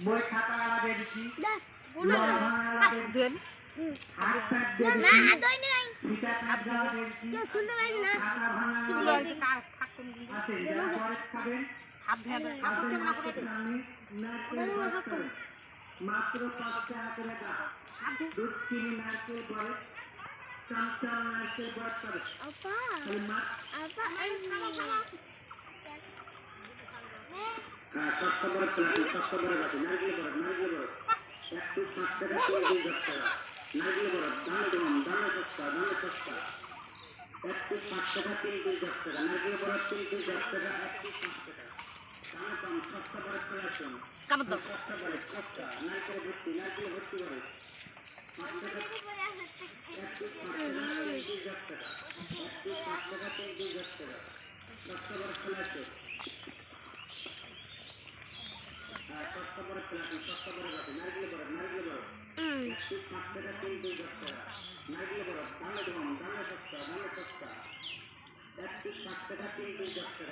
বই খাতা আলাদা দিছি মাত্র 5 টাকা করে দাও দুধ চিনি নারকেল পরে চামচা নারকেল পরে করে আপা আপা সস্তা বড় প্লাস্টিক সস্তা বড় বাটি নারকেল বড় একটু 5 টাকা করে দিয়ে যাচ্ছে নারকেল বড় দামে সস্তা একটু 5 টাকা 3 দিয়ে যাচ্ছে নারকেল বড় 3 দিয়ে যাচ্ছে একটু 5 টাকা দামে কম সস্তা বড় প্লাস্টিক কাবদ সস্তা বড় সস্তা নারকেল ভর্তি করে 5 টাকা একটু 5 টাকা 3 দিয়ে যাচ্ছে একটু 5 টাকা 3 দিয়ে যাচ্ছে সস্তা বড় প্লাস্টিক সস্তা বড় প্লাস্টিক সস্তা বড় বাটি নারকেল বড় একটু 5 টাকা 3 দিয়ে যাচ্ছে নারকেল বড় দামে সস্তা একটু 5 টাকা 3 দিয়ে যাচ্ছে